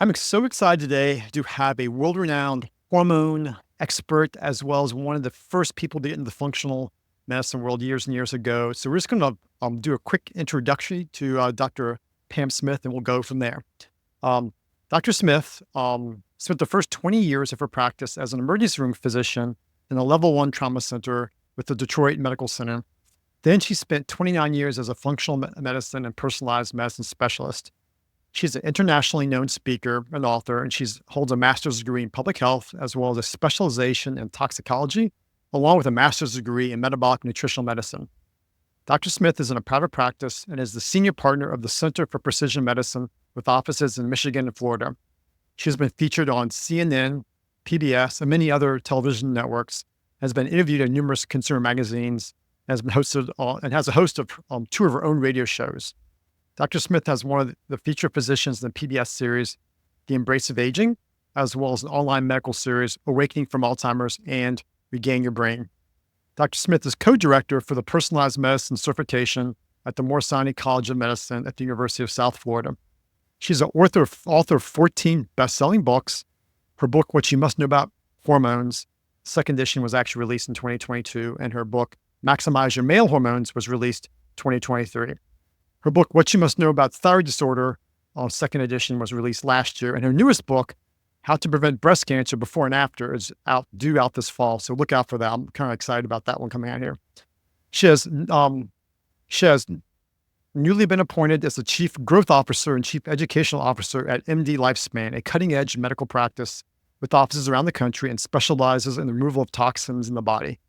I'm so excited today to have a world-renowned hormone expert, as well as one of the first people to get into the functional medicine world years and years ago. So we're just going to do a quick introduction to Dr. Pam Smith, and we'll go from there. Um, Dr. Smith spent the first 20 years of her practice as an emergency room physician in a level 1 trauma center with the Detroit Medical Center. Then she spent 29 years as a functional medicine and personalized medicine specialist. She's an internationally known speaker and author, and she holds a master's degree in public health, as well as a specialization in toxicology, along with a master's degree in metabolic nutritional medicine. Dr. Smith is in a private practice and is the senior partner of the Center for Precision Medicine with offices in Michigan and Florida. She has been featured on CNN, PBS, and many other television networks, has been interviewed in numerous consumer magazines, has been hosted and has a host of 2 of her own radio shows. Dr. Smith has one of the featured positions in the PBS series, The Embrace of Aging, as well as an online medical series, Awakening from Alzheimer's and Regain Your Brain. Dr. Smith is co-director for the Personalized Medicine certification at the Morsani College of Medicine at the University of South Florida. She's an author of 14 best-selling books. Her book, What You Must Know About Hormones, second edition, was actually released in 2022, and her book, Maximize Your Male Hormones, was released 2023. Her book, What You Must Know About Thyroid Disorder, second edition, was released last year. And her newest book, How to Prevent Breast Cancer Before and After, is due out this fall. So look out for that. I'm kind of excited about that one coming out here. She has newly been appointed as the Chief Growth Officer and Chief Educational Officer at MD Lifespan, a cutting-edge medical practice with offices around the country and specializes in the removal of toxins in the body.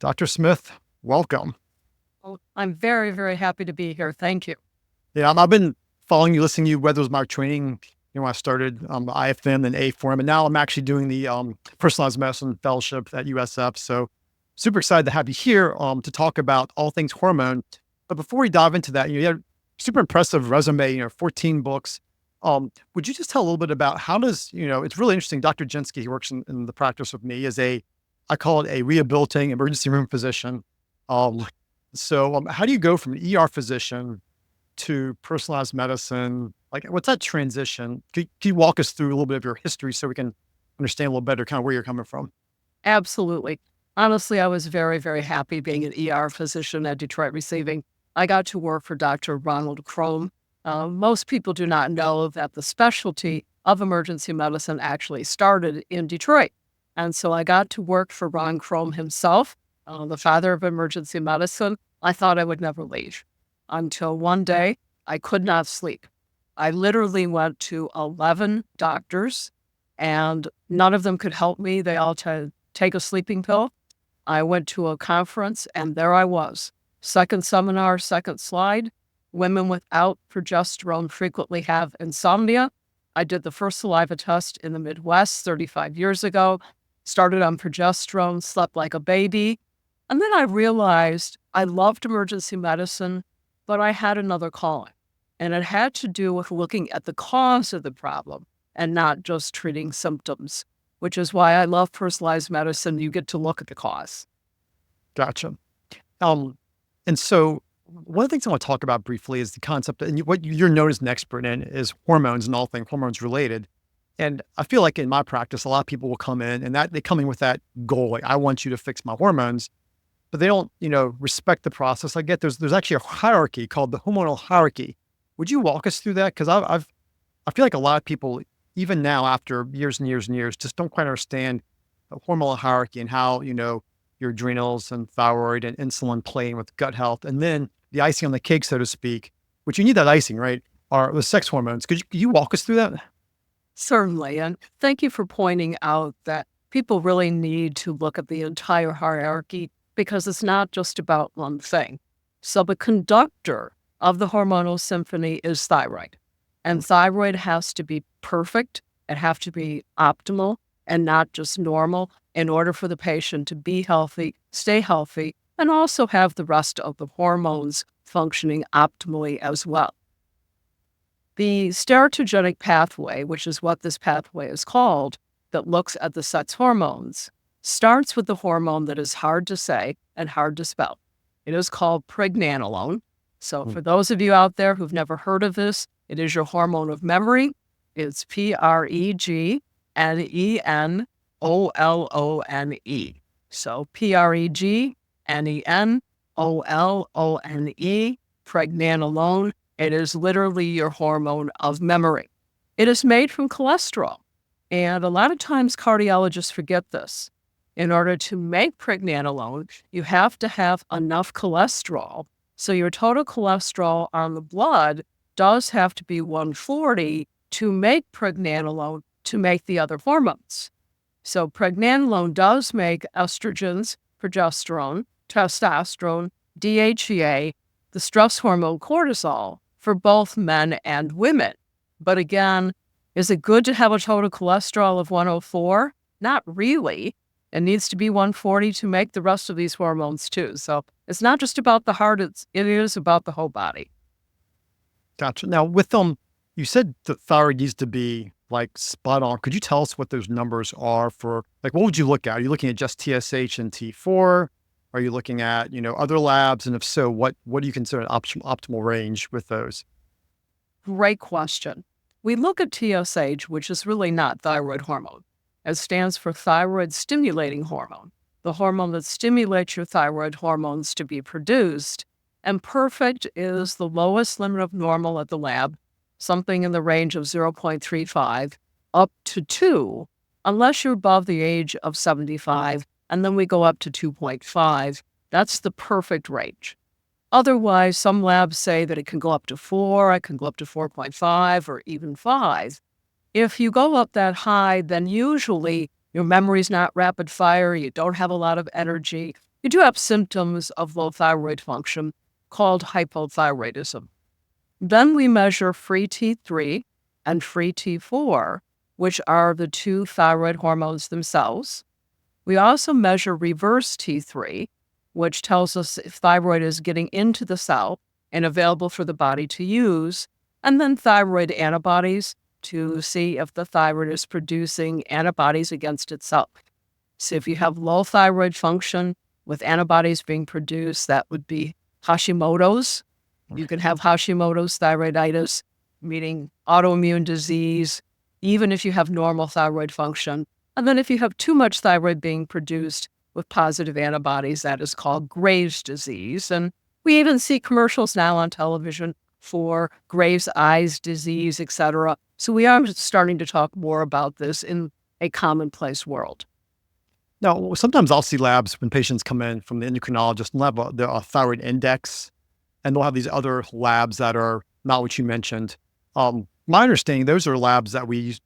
Dr. Smith, welcome. Well, I'm very, very happy to be here. Thank you. Yeah, I've been following you, listening to you, whether it was my training, I started the IFM and A4M, and now I'm actually doing the Personalized Medicine Fellowship at USF. So super excited to have you here to talk about all things hormone. But before we dive into that, you had a super impressive resume, 14 books. Would you just tell a little bit about how does, it's really interesting. Dr. Jinsky, he works in the practice with me, is I call it a rehabilitating emergency room physician. So how do you go from an ER physician to personalized medicine? Like, what's that transition? Can you walk us through a little bit of your history so we can understand a little better kind of where you're coming from? Absolutely. Honestly, I was very, very happy being an ER physician at Detroit Receiving. I got to work for Dr. Ronald Crome. Most people do not know that the specialty of emergency medicine actually started in Detroit. And so I got to work for Ron Crome himself, the father of emergency medicine. I thought I would never leave until one day I could not sleep. I literally went to 11 doctors and none of them could help me. They all take a sleeping pill. I went to a conference and there I was. Second seminar, second slide. Women without progesterone frequently have insomnia. I did the first saliva test in the Midwest 35 years ago, started on progesterone, slept like a baby. And then I realized I loved emergency medicine, but I had another calling. And it had to do with looking at the cause of the problem and not just treating symptoms, which is why I love personalized medicine. You get to look at the cause. Gotcha. And so one of the things I want to talk about briefly is the concept, and what you're known as an expert in is hormones and all things hormones related. And I feel like in my practice, a lot of people will come in and they come in with that goal, like, I want you to fix my hormones, but they don't, respect the process. I get there's actually a hierarchy called the hormonal hierarchy. Would you walk us through that? Because I feel like a lot of people, even now after years and years and years, just don't quite understand the hormonal hierarchy and how, your adrenals and thyroid and insulin play in with gut health. And then the icing on the cake, so to speak, which you need that icing, right, are the sex hormones. Could you walk us through that? Certainly. And thank you for pointing out that people really need to look at the entire hierarchy because it's not just about one thing. So the conductor of the hormonal symphony is thyroid. And thyroid has to be perfect. It has to be optimal and not just normal in order for the patient to be healthy, stay healthy, and also have the rest of the hormones functioning optimally as well. The steroidogenic pathway, which is what this pathway is called, that looks at the sex hormones, starts with the hormone that is hard to say and hard to spell. It is called pregnenolone. So for those of you out there who've never heard of this, it is your hormone of memory. It's Pregnenolone. So Pregnenolone, pregnenolone. It is literally your hormone of memory. It is made from cholesterol. And a lot of times cardiologists forget this. In order to make pregnenolone, you have to have enough cholesterol. So your total cholesterol on the blood does have to be 140 to make pregnenolone to make the other hormones. So pregnenolone does make estrogens, progesterone, testosterone, DHEA, the stress hormone cortisol for both men and women. But again, is it good to have a total cholesterol of 104? Not really. It needs to be 140 to make the rest of these hormones too. So it's not just about the heart, it is about the whole body. Gotcha. Now with you said the thyroid needs to be like spot on. Could you tell us what those numbers are for, like, what would you look at? Are you looking at just TSH and T4? Are you looking at, other labs? And if so, what do you consider an optimal range with those? Great question. We look at TSH, which is really not thyroid hormone. It stands for thyroid stimulating hormone, the hormone that stimulates your thyroid hormones to be produced. And perfect is the lowest limit of normal at the lab, something in the range of 0.35 up to 2, unless you're above the age of 75, and then we go up to 2.5. That's the perfect range. Otherwise, some labs say that it can go up to 4, it can go up to 4.5, or even 5. If you go up that high, then usually your memory's not rapid fire, you don't have a lot of energy. You do have symptoms of low thyroid function called hypothyroidism. Then we measure free T3 and free T4, which are the two thyroid hormones themselves. We also measure reverse T3, which tells us if thyroid is getting into the cell and available for the body to use, and then thyroid antibodies to see if the thyroid is producing antibodies against itself. So if you have low thyroid function with antibodies being produced, that would be Hashimoto's. You can have Hashimoto's thyroiditis, meaning autoimmune disease, even if you have normal thyroid function. And then if you have too much thyroid being produced with positive antibodies, that is called Graves' disease. And we even see commercials now on television for Graves' eyes disease, etc. So we are starting to talk more about this in a commonplace world. Now, sometimes I'll see labs when patients come in from the endocrinologist and have a thyroid index, and they'll have these other labs that are not what you mentioned. My understanding, those are labs that we've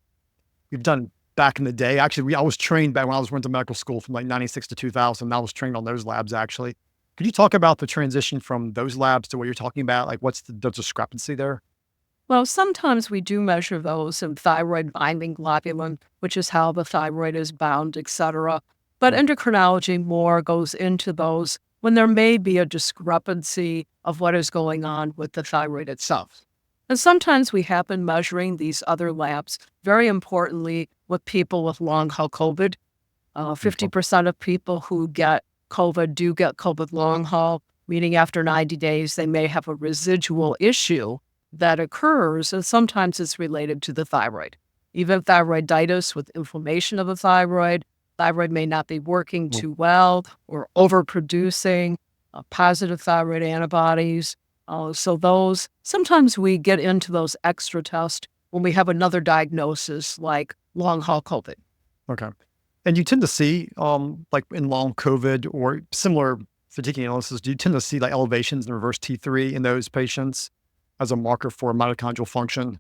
done back in the day. Actually, I was trained back when I went to medical school from like 96 to 2000. I was trained on those labs, actually. Could you talk about the transition from those labs to what you're talking about? Like, what's the discrepancy there? Well, sometimes we do measure those in thyroid binding globulin, which is how the thyroid is bound, etc. But endocrinology more goes into those when there may be a discrepancy of what is going on with the thyroid itself. And sometimes we have been measuring these other labs, very importantly, with people with long haul COVID. 50% of people who get COVID do get COVID long haul, meaning after 90 days, they may have a residual issue that occurs, and sometimes it's related to the thyroid. Even thyroiditis with inflammation of the thyroid may not be working too well or overproducing positive thyroid antibodies. So those, sometimes we get into those extra tests when we have another diagnosis like long haul COVID. Okay. And you tend to see, like in long COVID or similar fatigue analysis, do you tend to see like elevations in reverse T3 in those patients as a marker for mitochondrial function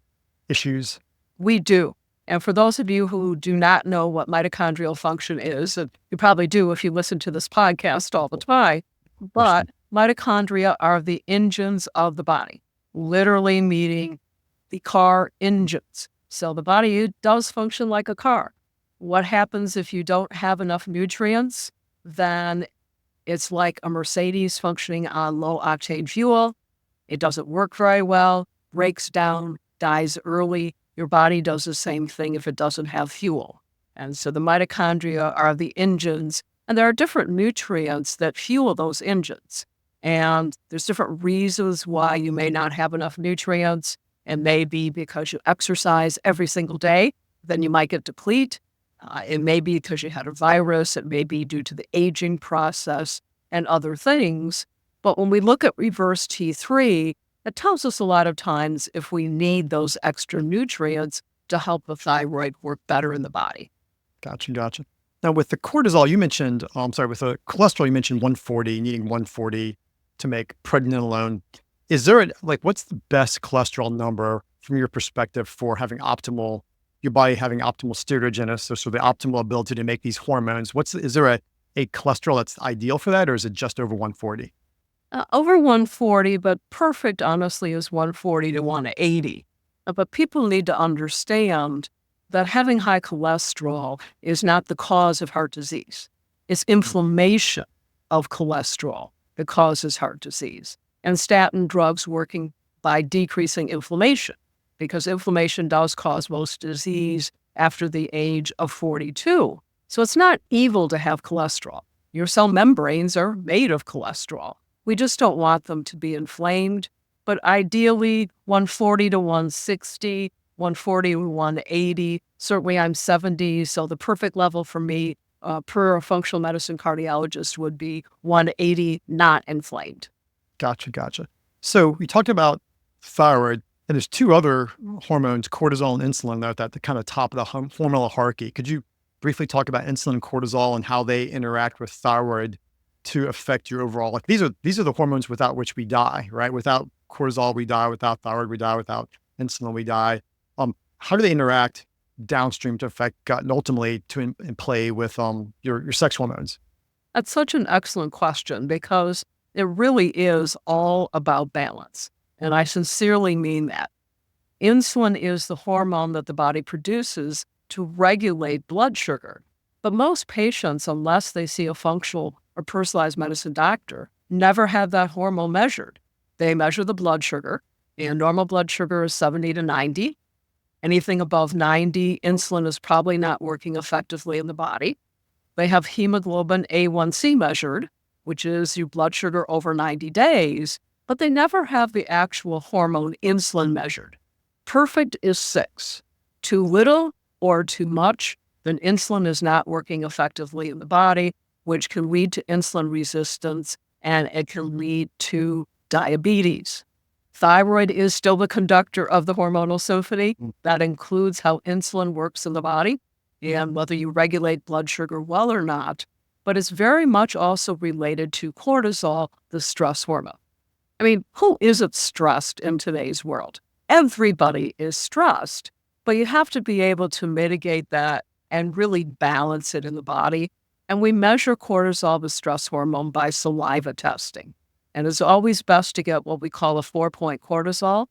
issues? We do. And for those of you who do not know what mitochondrial function is, and you probably do if you listen to this podcast all the time, but mitochondria are the engines of the body, literally meaning the car engines. So the body does function like a car. What happens if you don't have enough nutrients? Then it's like a Mercedes functioning on low octane fuel. It doesn't work very well, breaks down, dies early. Your body does the same thing if it doesn't have fuel. And so the mitochondria are the engines, and there are different nutrients that fuel those engines. And there's different reasons why you may not have enough nutrients. It may be because you exercise every single day, then you might get deplete. It may be because you had a virus. It may be due to the aging process and other things. But when we look at reverse T3, it tells us a lot of times if we need those extra nutrients to help the thyroid work better in the body. Gotcha. Now, with the cortisol, you mentioned, with the cholesterol, you mentioned 140, needing 140 to make pregnenolone. Is there what's the best cholesterol number from your perspective for having your body having optimal steroidogenesis, so the optimal ability to make these hormones? Is there a cholesterol that's ideal for that, or is it just over 140? Over 140, but perfect, honestly, is 140 to 180. But people need to understand that having high cholesterol is not the cause of heart disease. It's inflammation of cholesterol that causes heart disease. And statin drugs working by decreasing inflammation, because inflammation does cause most disease after the age of 42. So it's not evil to have cholesterol. Your cell membranes are made of cholesterol. We just don't want them to be inflamed. But ideally, 140 to 160, 140 to 180. Certainly, I'm 70, so the perfect level for me, per a functional medicine cardiologist, would be 180, not inflamed. Gotcha. So we talked about thyroid, and there's two other hormones, cortisol and insulin, that at the kind of top of the hormonal hierarchy. Could you briefly talk about insulin and cortisol and how they interact with thyroid to affect your overall, these are the hormones without which we die, right? Without cortisol, we die. Without thyroid, we die. Without insulin, we die. How do they interact downstream to affect gut and ultimately to in play with your sex hormones? That's such an excellent question, because it really is all about balance. And I sincerely mean that. Insulin is the hormone that the body produces to regulate blood sugar. But most patients, unless they see a functional or personalized medicine doctor, never have that hormone measured. They measure the blood sugar, and normal blood sugar is 70 to 90. Anything above 90, insulin is probably not working effectively in the body. They have hemoglobin A1C measured, which is your blood sugar over 90 days, but they never have the actual hormone insulin measured. Perfect is 6. Too little or too much, then insulin is not working effectively in the body, which can lead to insulin resistance, and it can lead to diabetes. Thyroid is still the conductor of the hormonal symphony. That includes how insulin works in the body and whether you regulate blood sugar well or not. But it's very much also related to cortisol, the stress hormone. I mean, who isn't stressed in today's world? Everybody is stressed, but you have to be able to mitigate that and really balance it in the body. And we measure cortisol, the stress hormone, by saliva testing. And it's always best to get what we call a 4-point cortisol,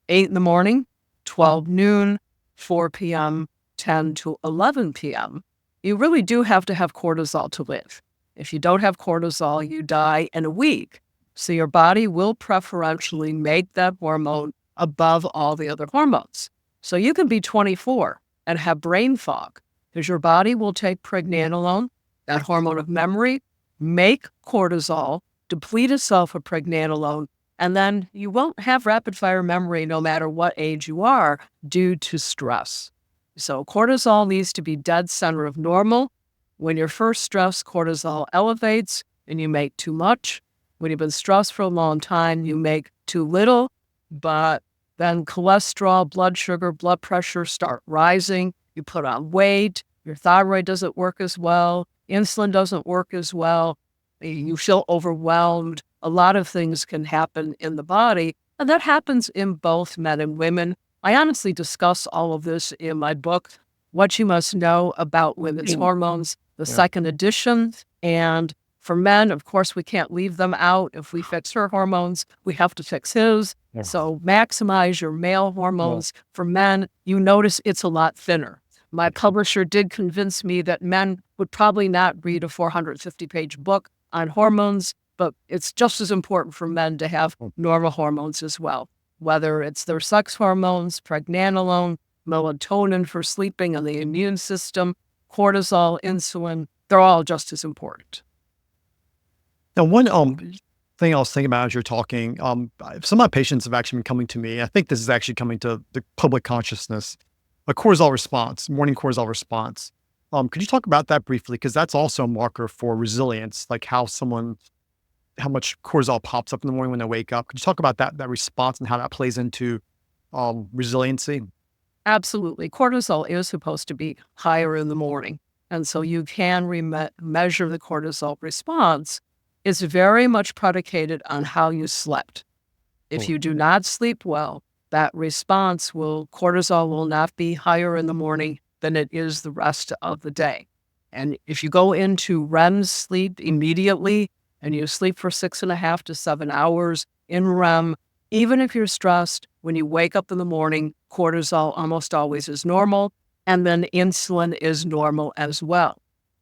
8 in the morning, 12 noon, 4 p.m., 10 to 11 p.m. You really do have to have cortisol to live. If you don't have cortisol, you die in a week. So your body will preferentially make that hormone above all the other hormones. So you can be 24 and have brain fog, because your body will take pregnenolone, that hormone of memory, make cortisol, deplete itself of pregnenolone, and then you won't have rapid fire memory no matter what age you are due to stress. So cortisol needs to be dead center of normal. When you're first stressed, cortisol elevates and you make too much. When you've been stressed for a long time, you make too little, but then cholesterol, blood sugar, blood pressure start rising. You put on weight, your thyroid doesn't work as well, insulin doesn't work as well, you feel overwhelmed. A lot of things can happen in the body, and that happens in both men and women. I honestly discuss all of this in my book, What You Must Know About Women's Hormones, the second edition. And for men, of course, we can't leave them out. If we fix her hormones, we have to fix his. Yeah. So maximize your male hormones. Yeah. For men, you notice it's a lot thinner. My publisher did convince me that men would probably not read a 450-page book on hormones, but it's just as important for men to have normal hormones as well, whether it's their sex hormones, pregnenolone, melatonin for sleeping and the immune system, cortisol, insulin, they're all just as important. Now, one thing I was thinking about as you're talking, some of my patients have actually been coming to me. I think this is actually coming to the public consciousness, a cortisol response, morning cortisol response. Could you talk about that briefly? Because that's also a marker for resilience, like how much cortisol pops up in the morning when they wake up. Could you talk about that response and how that plays into resiliency? Absolutely. Cortisol is supposed to be higher in the morning. And so you can measure the cortisol response. It's very much predicated on how you slept. If Cool. you do not sleep well, that cortisol will not be higher in the morning than it is the rest of the day. And if you go into REM sleep immediately and you sleep for 6.5 to 7 hours in REM, even if you're stressed, when you wake up in the morning, cortisol almost always is normal, and then insulin is normal as well.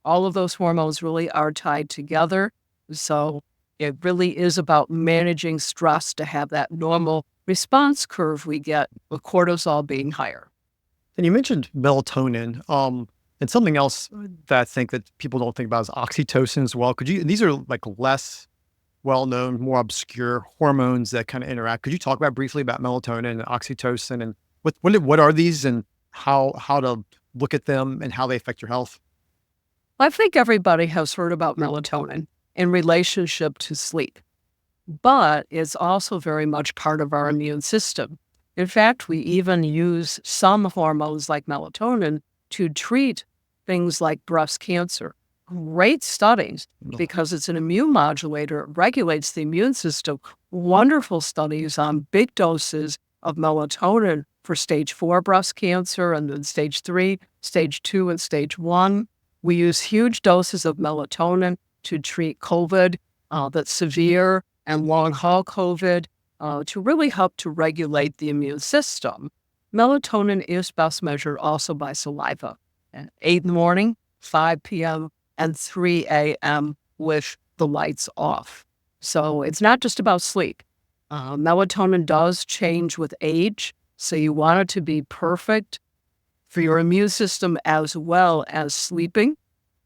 All of those hormones really are tied together. So it really is about managing stress to have that normal response curve we get with cortisol being higher. And you mentioned melatonin, and something else that I think that people don't think about is oxytocin as well. These are like less well-known, more obscure hormones that kind of interact. Could you talk about briefly about melatonin and oxytocin and what are these and how to look at them and how they affect your health? I think everybody has heard about melatonin in relationship to sleep, but it's also very much part of our immune system. In fact, we even use some hormones like melatonin to treat things like breast cancer. Great studies because it's an immune modulator, it regulates the immune system. Wonderful studies on big doses of melatonin for stage 4 breast cancer and then stage 3, stage 2, and stage 1. We use huge doses of melatonin to treat COVID, that's severe and long haul COVID, to really help to regulate the immune system. Melatonin is best measured also by saliva at 8 in the morning, 5 p.m., and 3 a.m. with the lights off. So it's not just about sleep. Melatonin does change with age, so you want it to be perfect for your immune system as well as sleeping.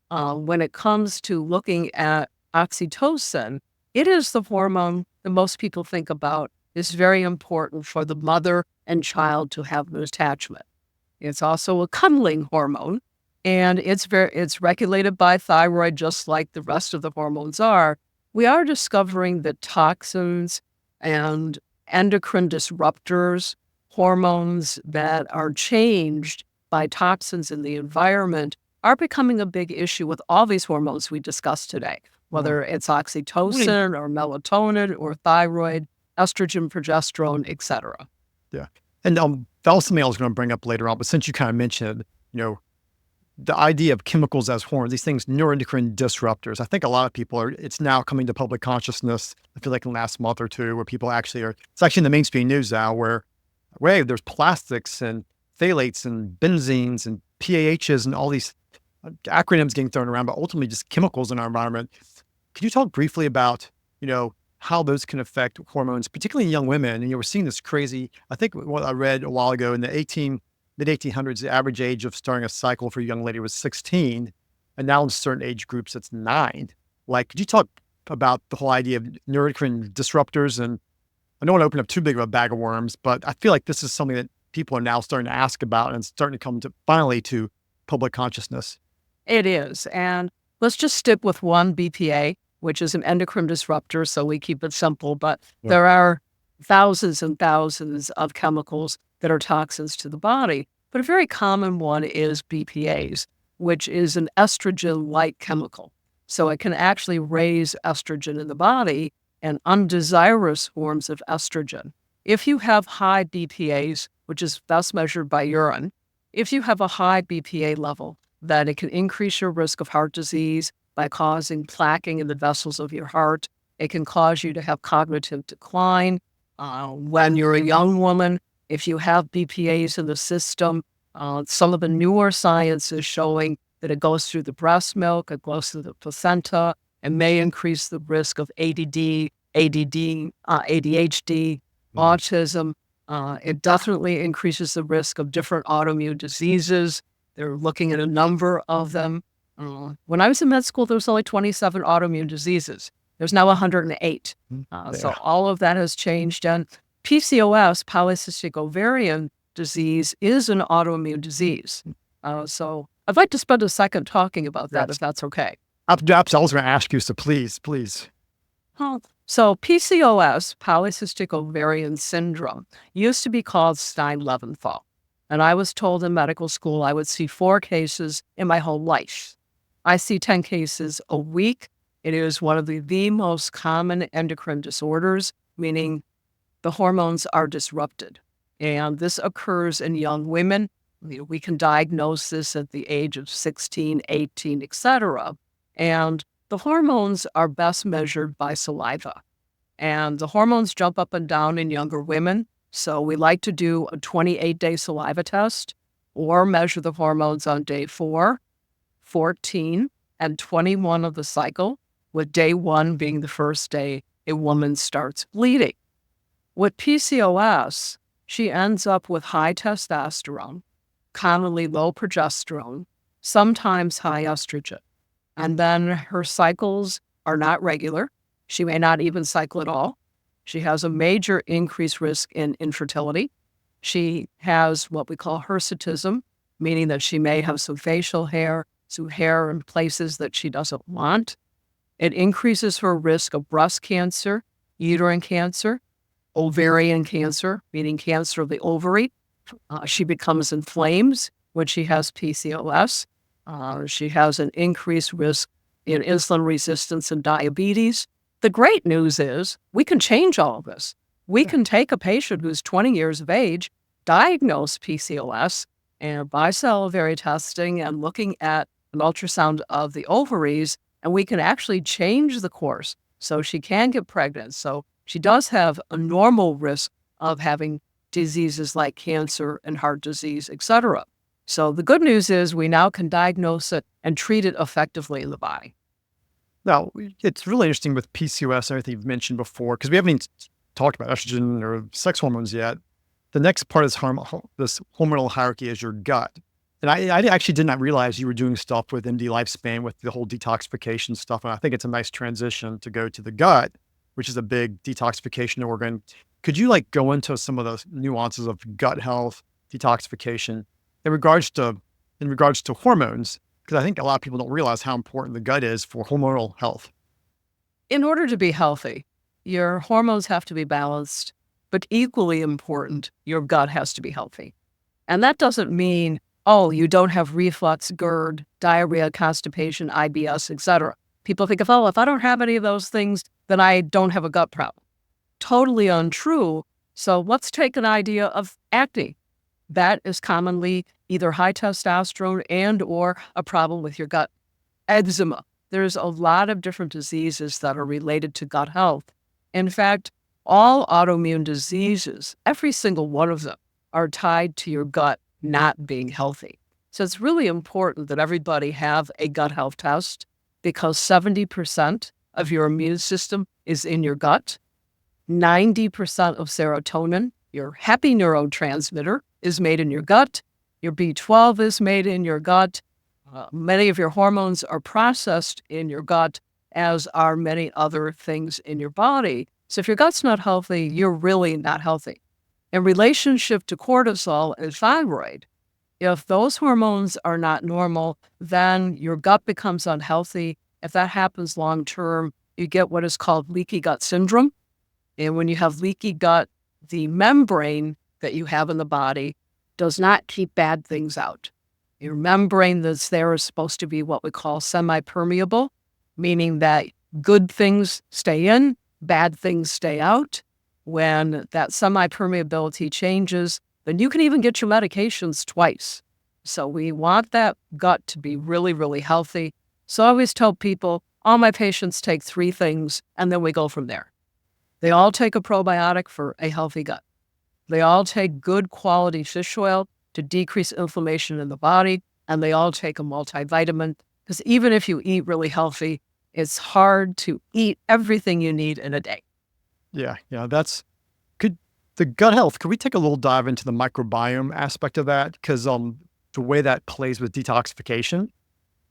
When it comes to looking at oxytocin, it is the hormone that most people think about. It's very important for the mother and child to have an attachment. It's also a cuddling hormone, and it's regulated by thyroid just like the rest of the hormones are. We are discovering that toxins and endocrine disruptors, hormones that are changed by toxins in the environment, are becoming a big issue with all these hormones we discussed today, whether it's oxytocin or melatonin or thyroid, estrogen, progesterone, etc. Yeah. And that was something I was going to bring up later on, but since you kind of mentioned it, the idea of chemicals as hormones, these things, neuroendocrine disruptors. I think a lot of people it's now coming to public consciousness. I feel like in the last month or two where people it's actually in the mainstream news now where there's plastics and phthalates and benzenes and PAHs and all these acronyms getting thrown around, but ultimately just chemicals in our environment. Could you talk briefly about, how those can affect hormones, particularly in young women? And we're seeing this crazy, I think what I read a while ago in the mid-1800s, the average age of starting a cycle for a young lady was 16. And now in certain age groups, it's 9. Like, could you talk about the whole idea of neuroendocrine disruptors? And I don't want to open up too big of a bag of worms, but I feel like this is something that people are now starting to ask about and starting to come to finally to public consciousness. It is. And let's just stick with one BPA, which is an endocrine disruptor, so we keep it simple. But there are thousands and thousands of chemicals that are toxins to the body. But a very common one is BPAs, which is an estrogen-like chemical. So it can actually raise estrogen in the body and undesirous forms of estrogen. If you have high BPAs, which is best measured by urine, if you have a high BPA level, then it can increase your risk of heart disease by causing plaquing in the vessels of your heart. It can cause you to have cognitive decline. When you're a young woman, if you have BPAs in the system, some of the newer science is showing that it goes through the breast milk, it goes through the placenta, and may increase the risk of ADD, ADHD, autism. It definitely increases the risk of different autoimmune diseases. They're looking at a number of them. When I was in med school, there was only 27 autoimmune diseases. There's now 108. So all of that has changed. And PCOS, polycystic ovarian disease, is an autoimmune disease. So I'd like to spend a second talking about that, if that's okay. Absolutely. I was going to ask you, so please. So PCOS, polycystic ovarian syndrome, used to be called Stein-Leventhal. And I was told in medical school I would see 4 cases in my whole life. I see 10 cases a week. It is one of the most common endocrine disorders, meaning the hormones are disrupted. And this occurs in young women. We can diagnose this at the age of 16, 18, etc. And the hormones are best measured by saliva. And the hormones jump up and down in younger women. So we like to do a 28-day saliva test or measure the hormones on day 4, 14, and 21 of the cycle, with day 1 being the first day a woman starts bleeding. With PCOS, she ends up with high testosterone, commonly low progesterone, sometimes high estrogen. And then her cycles are not regular. She may not even cycle at all. She has a major increased risk in infertility. She has what we call hirsutism, meaning that she may have some facial hair, some hair in places that she doesn't want. It increases her risk of breast cancer, uterine cancer, ovarian cancer, meaning cancer of the ovary. She becomes inflamed when she has PCOS. She has an increased risk in insulin resistance and diabetes. The great news is we can change all of this. We can take a patient who's 20 years of age, diagnose PCOS, and by salivary testing and looking at an ultrasound of the ovaries, and we can actually change the course so she can get pregnant. So she does have a normal risk of having diseases like cancer and heart disease, etc. So the good news is we now can diagnose it and treat it effectively in the body. Now, it's really interesting with PCOS and everything you've mentioned before, because we haven't even talked about estrogen or sex hormones yet. The next part of this hormonal hierarchy is your gut. And I actually did not realize you were doing stuff with MD Lifespan with the whole detoxification stuff. And I think it's a nice transition to go to the gut, which is a big detoxification organ. Could you go into some of those nuances of gut health, detoxification in regards to hormones? Because I think a lot of people don't realize how important the gut is for hormonal health. In order to be healthy, your hormones have to be balanced, but equally important, your gut has to be healthy. And that doesn't mean, you don't have reflux, GERD, diarrhea, constipation, IBS, etc. People think if I don't have any of those things, then I don't have a gut problem. Totally untrue. So let's take an idea of acne. That is commonly either high testosterone and or a problem with your gut. Eczema. There's a lot of different diseases that are related to gut health. In fact, all autoimmune diseases, every single one of them, are tied to your gut not being healthy. So it's really important that everybody have a gut health test because 70% of your immune system is in your gut. 90% of serotonin, your happy neurotransmitter, is made in your gut. Your B12 is made in your gut. Many of your hormones are processed in your gut, as are many other things in your body. So if your gut's not healthy, you're really not healthy. In relationship to cortisol and thyroid, if those hormones are not normal, then your gut becomes unhealthy. If that happens long term, you get what is called leaky gut syndrome. And when you have leaky gut, the membrane that you have in the body does not keep bad things out. Your membrane that's there is supposed to be what we call semi-permeable, meaning that good things stay in, bad things stay out. When that semi-permeability changes, then you can even get your medications twice. So we want that gut to be really, really healthy. So I always tell people, all my patients take 3 things, and then we go from there. They all take a probiotic for a healthy gut. They all take good quality fish oil to decrease inflammation in the body, and they all take a multivitamin, because even if you eat really healthy, it's hard to eat everything you need in a day. Yeah. The gut health, could we take a little dive into the microbiome aspect of that? Because the way that plays with detoxification,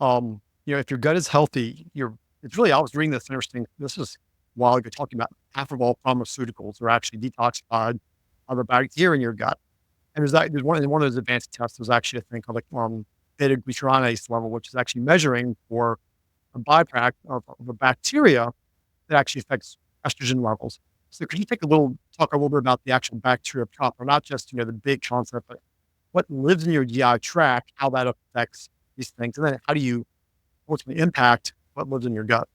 if your gut is healthy, your it's really, I was reading this interesting. This is a while ago talking about half of all pharmaceuticals are actually detoxified of a bacteria in your gut. And there's one of those advanced tests was actually a thing called like beta glucuronase level, which is actually measuring for a byproduct of a bacteria that actually affects estrogen levels. So could you talk a little bit about the actual bacteria proper, not just, the big concept, but what lives in your GI tract, how that affects these things, and then how do you ultimately impact what lives in your gut?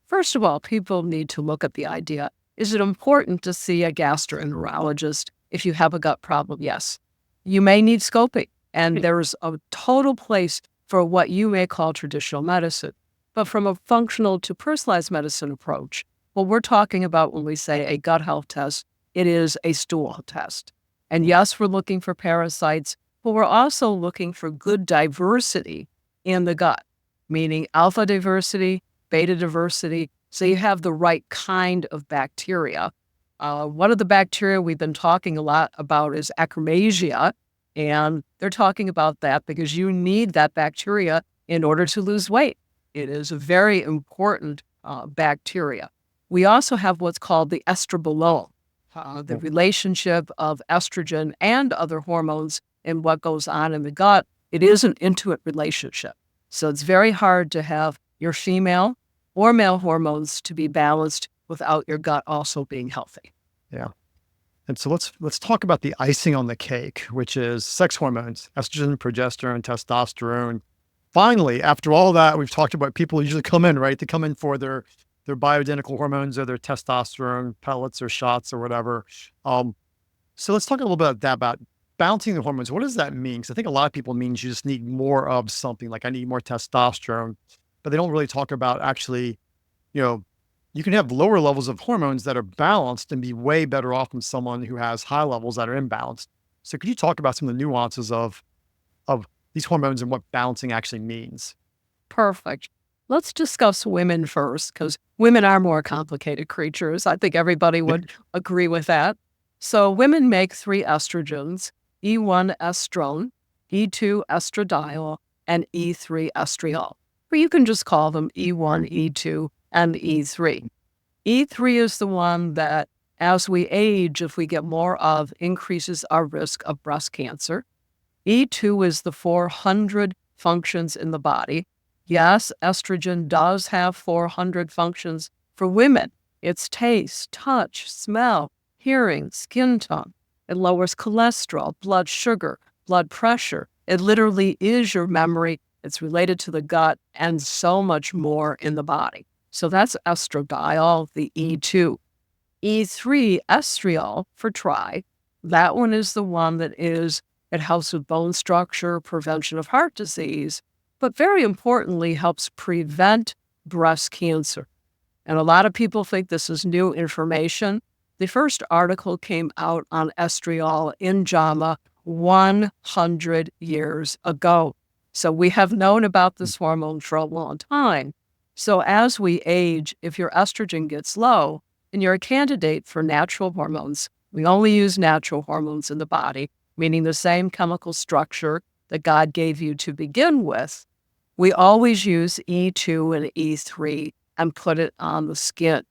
First of all, people need to look at the idea. Is it important to see a gastroenterologist if you have a gut problem? Yes. You may need scoping, and there's a total place for what you may call traditional medicine. But from a functional to personalized medicine approach, what we're talking about when we say a gut health test, it is a stool test. And yes, we're looking for parasites, but we're also looking for good diversity in the gut, meaning alpha diversity, beta diversity, so you have the right kind of bacteria. One of the bacteria we've been talking a lot about is Akkermansia, and they're talking about that because you need that bacteria in order to lose weight. It is a very important bacteria. We also have what's called the estrobolome, the relationship of estrogen and other hormones and what goes on in the gut. It is an intimate relationship. So it's very hard to have your female or male hormones to be balanced without your gut also being healthy. Yeah. And so let's talk about the icing on the cake, which is sex hormones, estrogen, progesterone, testosterone. Finally, after all that, we've talked about people usually come in, right? They come in for their bioidentical hormones or their testosterone pellets or shots or whatever. So let's talk a little bit about that, about balancing the hormones. What does that mean? Because I think a lot of people means you just need more of something, like I need more testosterone, but they don't really talk about actually, you know, you can have lower levels of hormones that are balanced and be way better off than someone who has high levels that are imbalanced. So could you talk about some of the nuances of these hormones and what balancing actually means? Perfect. Let's discuss women first, because women are more complicated creatures. I think everybody would agree with that. So women make three estrogens: E1 estrone, E2 estradiol, and E3 estriol. Or you can just call them E1, E2, and E3. E3 is the one that, as we age, if we get more of, increases our risk of breast cancer. E2 is the 400 functions in the body. Yes, estrogen does have 400 functions for women. It's taste, touch, smell, hearing, skin tone. It lowers cholesterol, blood sugar, blood pressure. It literally is your memory. It's related to the gut and so much more in the body. So that's estradiol, the E2. E3 estriol for tri. That one is the one that it helps with bone structure, prevention of heart disease, but very importantly, helps prevent breast cancer. And a lot of people think this is new information. The first article came out on estriol in JAMA 100 years ago. So we have known about this hormone for a long time. So as we age, if your estrogen gets low, then you're a candidate for natural hormones. We only use natural hormones in the body, meaning the same chemical structure that God gave you to begin with. We always use E2 and E3 and put it on the skin.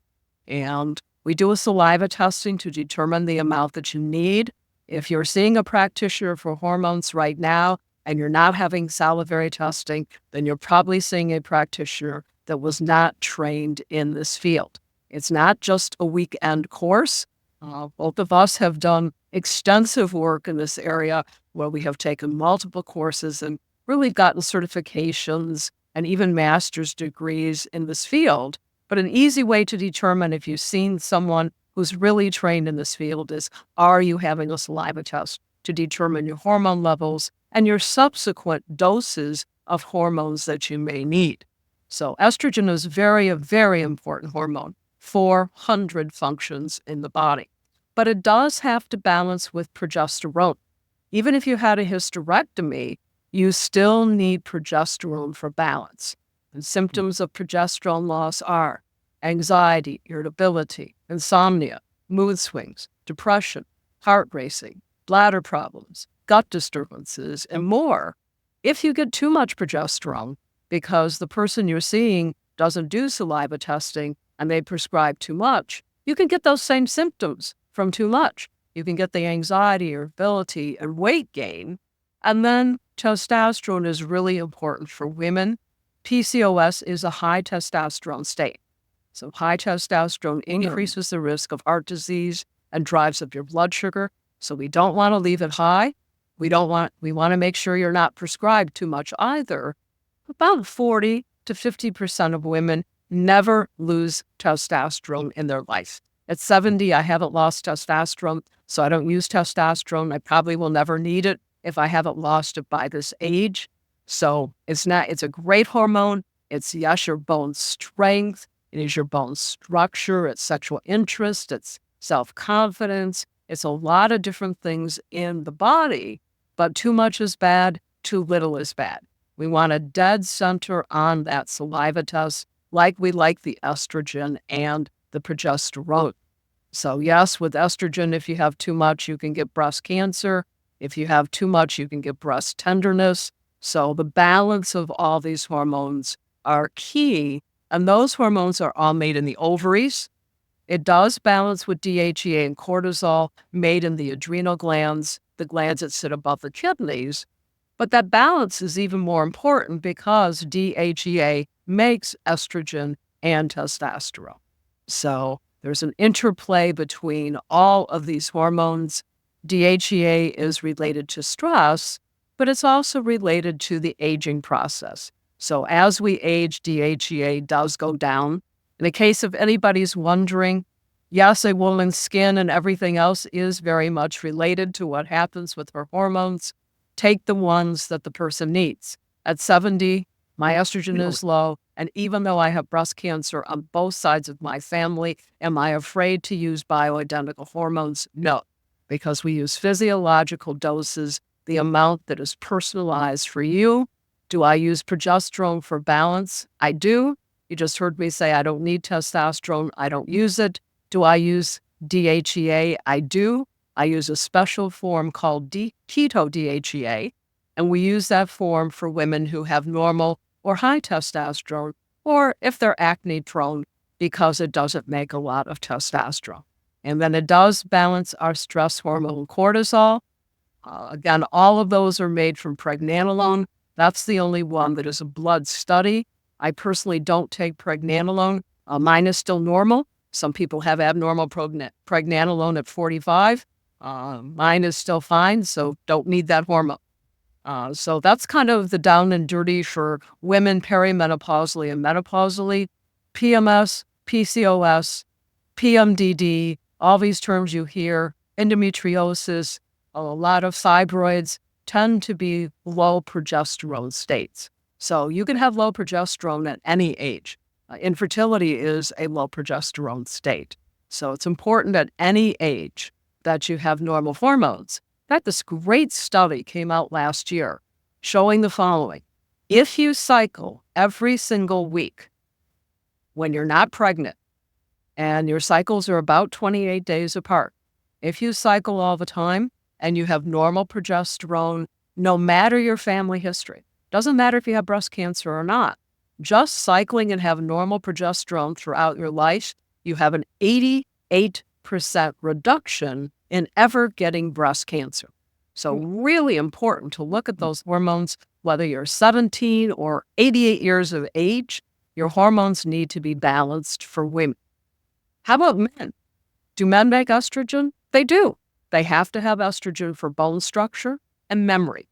And we do a saliva testing to determine the amount that you need. If you're seeing a practitioner for hormones right now and you're not having salivary testing, then you're probably seeing a practitioner that was not trained in this field. It's not just a weekend course. Both of us have done extensive work in this area where we have taken multiple courses and really gotten certifications and even master's degrees in this field. But an easy way to determine if you've seen someone who's really trained in this field is, are you having a saliva test to determine your hormone levels and your subsequent doses of hormones that you may need? So estrogen is very, a very important hormone, 400 functions in the body. But it does have to balance with progesterone. Even if you had a hysterectomy, you still need progesterone for balance. And symptoms of progesterone loss are anxiety, irritability, insomnia, mood swings, depression, heart racing, bladder problems, gut disturbances, and more. If you get too much progesterone, because the person you're seeing doesn't do saliva testing and they prescribe too much, you can get those same symptoms from too much. You can get the anxiety, irritability, and weight gain. And then testosterone is really important for women. PCOS is a high testosterone state. So high testosterone increases the risk of heart disease and drives up your blood sugar. So we don't want to leave it high. We want to make sure you're not prescribed too much either. About 40 to 50% of women never lose testosterone in their life. At 70, I haven't lost testosterone, so I don't use testosterone. I probably will never need it if I haven't lost it by this age. So it's a great hormone. It's, yes, your bone strength. It is your bone structure. It's sexual interest. It's self-confidence. It's a lot of different things in the body, but too much is bad. Too little is bad. We want a dead center on that saliva test, like we like the estrogen and the progesterone. So yes, with estrogen, if you have too much, you can get breast cancer. If you have too much, you can get breast tenderness. So the balance of all these hormones are key. And those hormones are all made in the ovaries. It does balance with DHEA and cortisol made in the adrenal glands, the glands that sit above the kidneys. But that balance is even more important because DHEA makes estrogen and testosterone. So there's an interplay between all of these hormones. DHEA is related to stress, but it's also related to the aging process. So as we age, DHEA does go down. In the case of anybody's wondering, yes, a woman's skin and everything else is very much related to what happens with her hormones. Take the ones that the person needs. At 70, my estrogen is low, and even though I have breast cancer on both sides of my family, am I afraid to use bioidentical hormones? No, because we use physiological doses, the amount that is personalized for you. Do I use progesterone for balance? I do. You just heard me say I don't need testosterone. I don't use it. Do I use DHEA? I do. I use a special form called keto DHEA, and we use that form for women who have normal or high testosterone, or if they're acne prone, because it doesn't make a lot of testosterone. And then it does balance our stress hormone cortisol. Again, all of those are made from pregnenolone. That's the only one that is a blood study. I personally don't take pregnenolone. Mine is still normal. Some people have abnormal pregnenolone at 45. Mine is still fine, so don't need that hormone. So that's kind of the down and dirty for women perimenopausally and menopausally. PMS, PCOS, PMDD, all these terms you hear, endometriosis, a lot of fibroids tend to be low progesterone states. So you can have low progesterone at any age. Infertility is a low progesterone state. So it's important at any age that you have normal hormones. In fact, this great study came out last year showing the following. If you cycle every single week when you're not pregnant, and your cycles are about 28 days apart, if you cycle all the time and you have normal progesterone, no matter your family history, doesn't matter if you have breast cancer or not, just cycling and have normal progesterone throughout your life, you have an 88% reduction in ever getting breast cancer. So really important to look at those hormones, whether you're 17 or 88 years of age, your hormones need to be balanced for women. How about men? Do men make estrogen? They do. They have to have estrogen for bone structure and memory.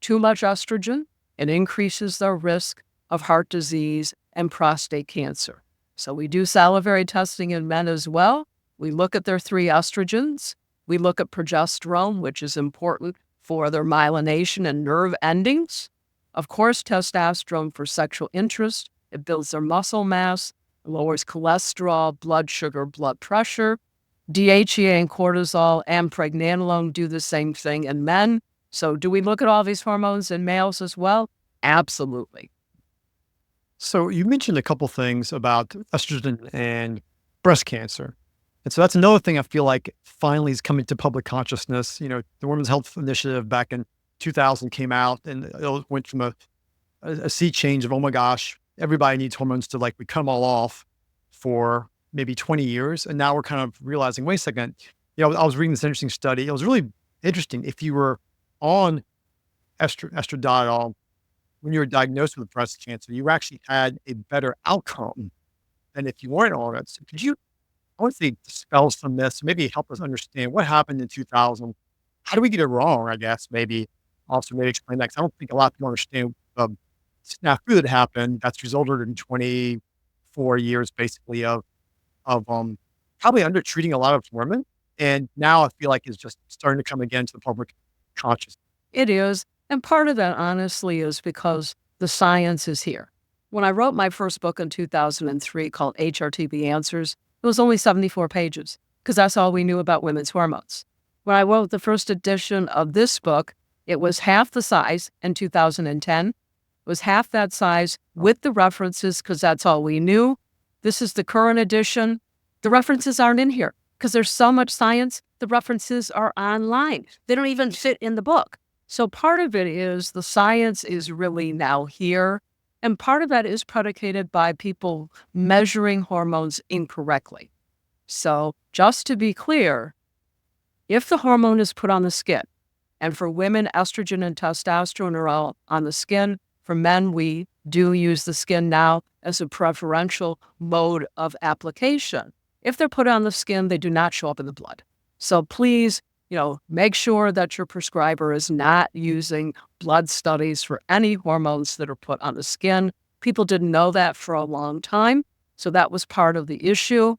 Too much estrogen, it increases their risk of heart disease and prostate cancer. So we do salivary testing in men as well. We look at their 3 estrogens. We look at progesterone, which is important for their myelination and nerve endings. Of course, testosterone for sexual interest. It builds their muscle mass, lowers cholesterol, blood sugar, blood pressure. DHEA and cortisol and pregnenolone do the same thing in men. So do we look at all these hormones in males as well? Absolutely. So you mentioned a couple things about estrogen and breast cancer. And so that's another thing I feel like finally is coming to public consciousness. You know, the Women's Health Initiative back in 2000 came out and it went from a sea change of, oh my gosh, everybody needs hormones to we cut them all off for maybe 20 years. And now we're kind of realizing, wait a second, I was reading this interesting study. It was really interesting. If you were on estradiol when you were diagnosed with breast cancer, you actually had a better outcome than if you weren't on it. So could you, I want to say, dispel some myths, maybe help us understand what happened in 2000? How do we get it wrong, I guess, maybe also maybe explain that, 'cause I don't think a lot of people understand the snafu that happened that's resulted in 24 years basically of probably under treating a lot of women. And now I feel like it's just starting to come again to the public conscious. It is. And part of that, honestly, is because the science is here. When I wrote my first book in 2003 called HRTB Answers, it was only 74 pages because that's all we knew about women's hormones. When I wrote the first edition of this book, it was half the size in 2010. It was half that size with the references because that's all we knew. This is the current edition. The references aren't in here because there's so much science. The references are online. They don't even fit in the book. So part of it is the science is really now here. And part of that is predicated by people measuring hormones incorrectly. So just to be clear, if the hormone is put on the skin, and for women, estrogen and testosterone are all on the skin. For men, we do use the skin now as a preferential mode of application. If they're put on the skin, they do not show up in the blood. So please, make sure that your prescriber is not using blood studies for any hormones that are put on the skin. People didn't know that for a long time, so that was part of the issue.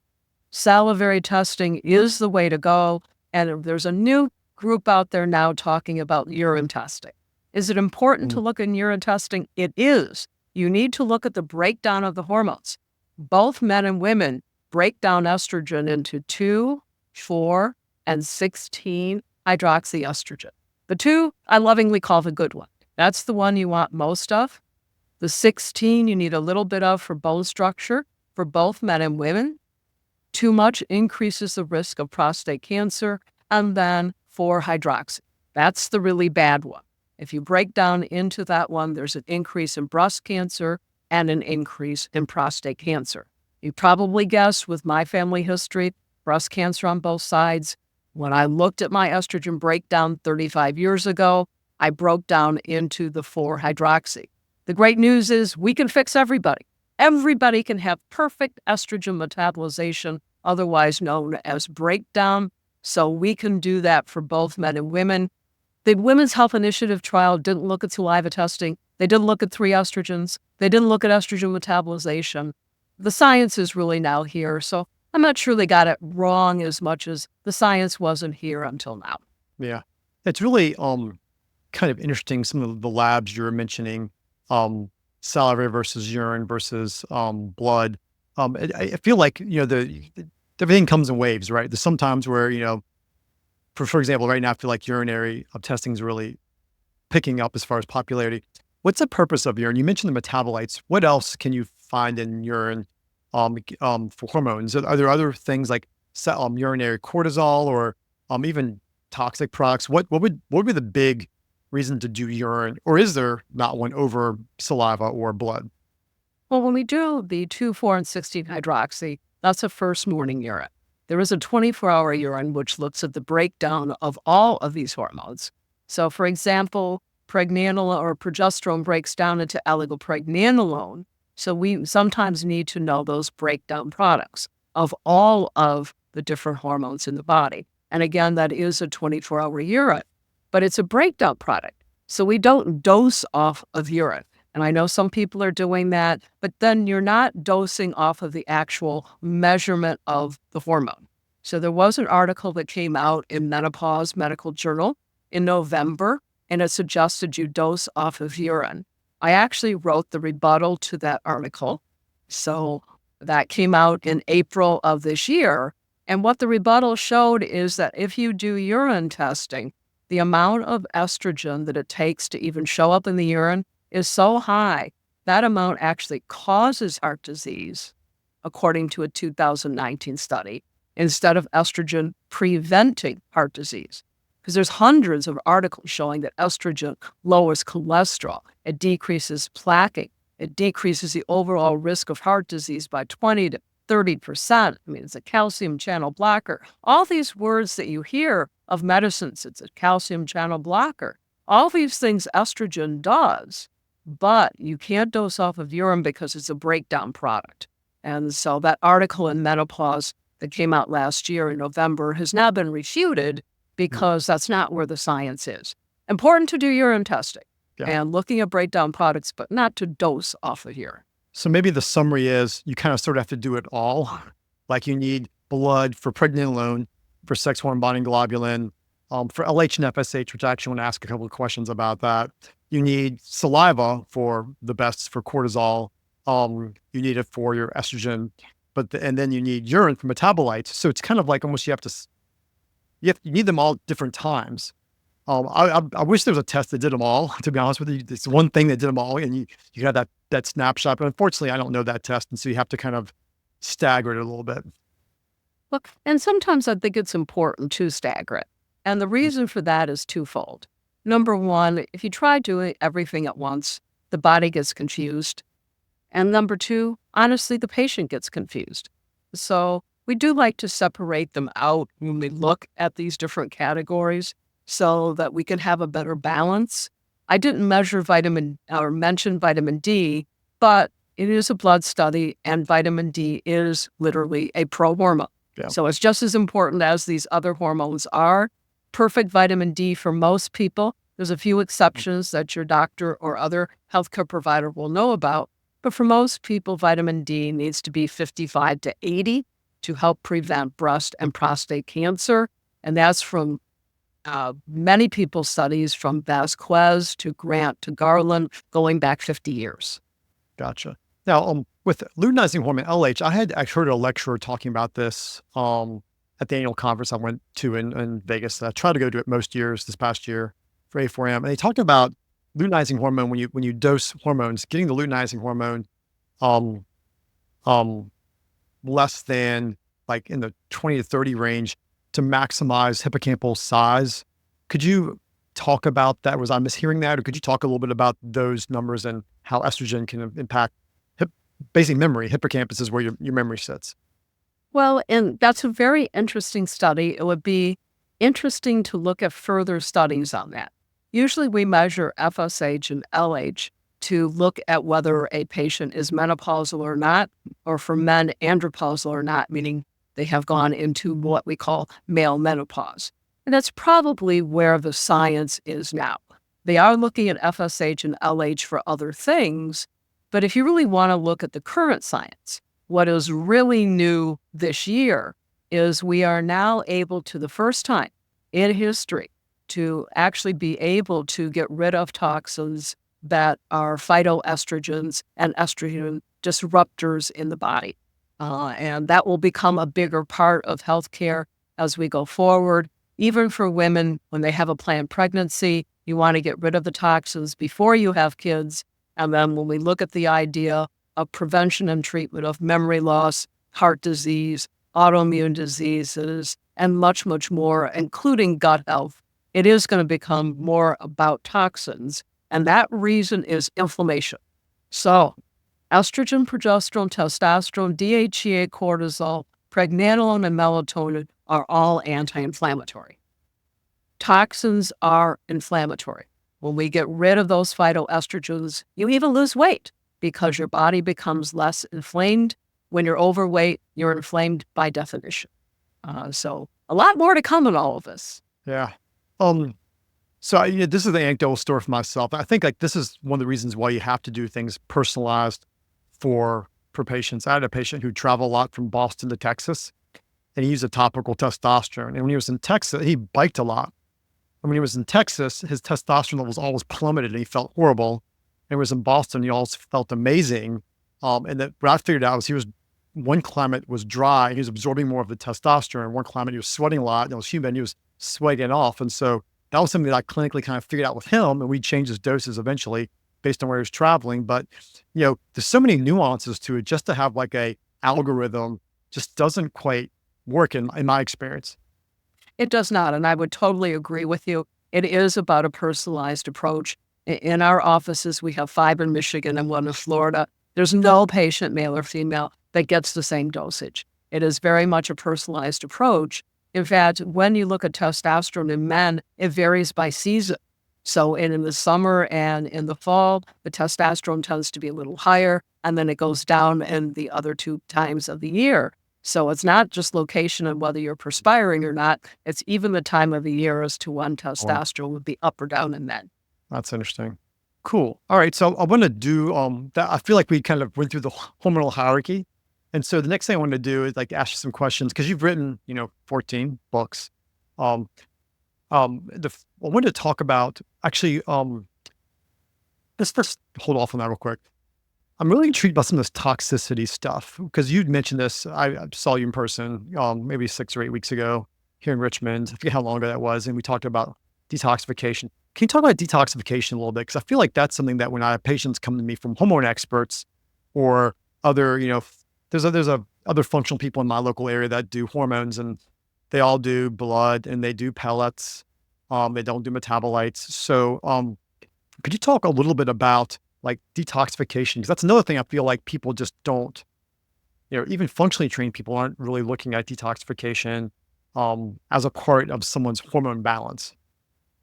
Salivary testing is the way to go, and there's a new group out there now talking about urine testing. Is it important to look in urine testing? It is. You need to look at the breakdown of the hormones. Both men and women break down estrogen into 2, 4, and 16 hydroxyestrogen. The 2, I lovingly call the good one. That's the one you want most of. The 16, you need a little bit of for bone structure for both men and women. Too much increases the risk of prostate cancer. And then 4-hydroxy. That's the really bad one. If you break down into that one, there's an increase in breast cancer and an increase in prostate cancer. You probably guessed with my family history, breast cancer on both sides. When I looked at my estrogen breakdown 35 years ago, I broke down into the 4-hydroxy. The great news is we can fix everybody. Everybody can have perfect estrogen metabolization, otherwise known as breakdown. So we can do that for both men and women. The Women's Health Initiative trial didn't look at saliva testing. They didn't look at 3 estrogens. They didn't look at estrogen metabolization. The science is really now here. So I'm not sure they got it wrong as much as the science wasn't here until now. Yeah. It's really kind of interesting, some of the labs you were mentioning, salivary versus urine versus blood. I feel like, everything comes in waves, right? There's sometimes where, for example, right now, I feel like urinary testing is really picking up as far as popularity. What's the purpose of urine? You mentioned the metabolites. What else can you find in urine for hormones? Are there other things like urinary cortisol or even toxic products? What would be the big reason to do urine, or is there not one over saliva or blood? Well, when we do the 2, 4, and 16 hydroxy, that's a first morning urine. There is a 24-hour urine which looks at the breakdown of all of these hormones. So, for example, pregnenolone or progesterone breaks down into oligopregnanolone. So we sometimes need to know those breakdown products of all of the different hormones in the body. And again, that is a 24-hour urine, but it's a breakdown product. So we don't dose off of urine. And I know some people are doing that, but then you're not dosing off of the actual measurement of the hormone. So there was an article that came out in Menopause Medical Journal in November, and it suggested you dose off of urine. I actually wrote the rebuttal to that article. So that came out in April of this year. And what the rebuttal showed is that if you do urine testing, the amount of estrogen that it takes to even show up in the urine is so high, that amount actually causes heart disease, according to a 2019 study, instead of estrogen preventing heart disease. Because there's hundreds of articles showing that estrogen lowers cholesterol, it decreases plaquing, It decreases the overall risk of heart disease by 20 to 30%. I mean, it's a calcium channel blocker. All these words that you hear of medicines, it's a calcium channel blocker. All these things estrogen does, but you can't dose off of urine because it's a breakdown product. And so that article in Menopause that came out last year in November has now been refuted because that's not where the science is. Important to do urine testing and looking at breakdown products, but not to dose off of urine. So maybe the summary is you kind of sort of have to do it all. Like you need blood for pregnenolone, for sex hormone binding globulin, for LH and FSH, which I actually want to ask a couple of questions about that. You need saliva for the best for cortisol. You need it for your estrogen, and then you need urine for metabolites. So it's kind of like almost you need them all at different times. I wish there was a test that did them all, to be honest with you. It's one thing that did them all, and you have that snapshot. But unfortunately, I don't know that test, and so you have to kind of stagger it a little bit. Look, and sometimes I think it's important to stagger it. And the reason for that is twofold. Number one, if you try doing everything at once, the body gets confused. And number two, honestly, the patient gets confused. So we do like to separate them out when we look at these different categories so that we can have a better balance. I didn't mention vitamin D, but it is a blood study, and vitamin D is literally a pro-hormone. Yeah. So it's just as important as these other hormones are. Perfect vitamin D for most people. There's a few exceptions that your doctor or other healthcare provider will know about. But for most people, vitamin D needs to be 55 to 80 to help prevent breast and prostate cancer. And that's from many people's studies, from Vasquez to Grant to Garland, going back 50 years. Gotcha. Now, with luteinizing hormone, LH, I heard a lecturer talking about this at the annual conference I went to in Vegas. I try to go to it most years this past year for A4M. And they talked about luteinizing hormone when you dose hormones, getting the luteinizing hormone less than like in the 20 to 30 range to maximize hippocampal size. Could you talk about that? Was I mishearing that? Or could you talk a little bit about those numbers and how estrogen can impact basic memory? Hippocampus is where your memory sits. Well, and that's a very interesting study. It would be interesting to look at further studies on that. Usually we measure FSH and LH to look at whether a patient is menopausal or not, or for men, andropausal or not, meaning they have gone into what we call male menopause. And that's probably where the science is now. They are looking at FSH and LH for other things, but if you really want to look at the current science, what is really new this year is we are now able to, the first time in history, to actually be able to get rid of toxins that are phytoestrogens and estrogen disruptors in the body. And that will become a bigger part of healthcare as we go forward. Even for women, when they have a planned pregnancy, you want to get rid of the toxins before you have kids. And then when we look at the idea of prevention and treatment of memory loss, heart disease, autoimmune diseases, and much, much more, including gut health, it is going to become more about toxins. And that reason is inflammation. So estrogen, progesterone, testosterone, DHEA, cortisol, pregnenolone, and melatonin are all anti-inflammatory. Toxins are inflammatory. When we get rid of those phytoestrogens, you even lose weight because your body becomes less inflamed. When you're overweight, you're inflamed by definition. So a lot more to come in all of this. Yeah. So this is the anecdotal story for myself. I think like this is one of the reasons why you have to do things personalized for patients. I had a patient who traveled a lot from Boston to Texas, and he used a topical testosterone. And when he was in Texas, he biked a lot. And when he was in Texas, his testosterone levels always plummeted and he felt horrible. And when he was in Boston, he always felt amazing. And what I figured out was one climate was dry, he was absorbing more of the testosterone. One climate, he was sweating a lot, and it was humid, and he was sweating it off. And so that was something that I clinically kind of figured out with him, and we changed his doses eventually based on where he was traveling. But, there's so many nuances to it. Just to have like a algorithm just doesn't quite work in my experience. It does not, and I would totally agree with you. It is about a personalized approach. In our offices, we have 5 in Michigan and 1 in Florida. There's no patient, male or female, that gets the same dosage. It is very much a personalized approach. In fact, when you look at testosterone in men, it varies by season. So in the summer and in the fall, the testosterone tends to be a little higher, and then it goes down in the other 2 times of the year. So it's not just location and whether you're perspiring or not, it's even the time of the year as to when Wow, testosterone would be up or down in men. that's interesting. Cool. All right. So I want to do that. I feel like we kind of went through the hormonal hierarchy. And so the next thing I want to do is like ask you some questions because you've written, 14 books. Um, I wanted to talk about actually, let's just hold off on that real quick. I'm really intrigued by some of this toxicity stuff because you'd mentioned this. I saw you in person, maybe 6 or 8 weeks ago here in Richmond. I forget how long ago that was. And we talked about detoxification. Can you talk about detoxification a little bit? Because I feel like that's something that when I have patients come to me from hormone experts or other, there's other functional people in my local area that do hormones and they all do blood and they do pellets. They don't do metabolites. So, could you talk a little bit about like detoxification? Because that's another thing I feel like people just don't, even functionally trained people aren't really looking at detoxification as a part of someone's hormone balance.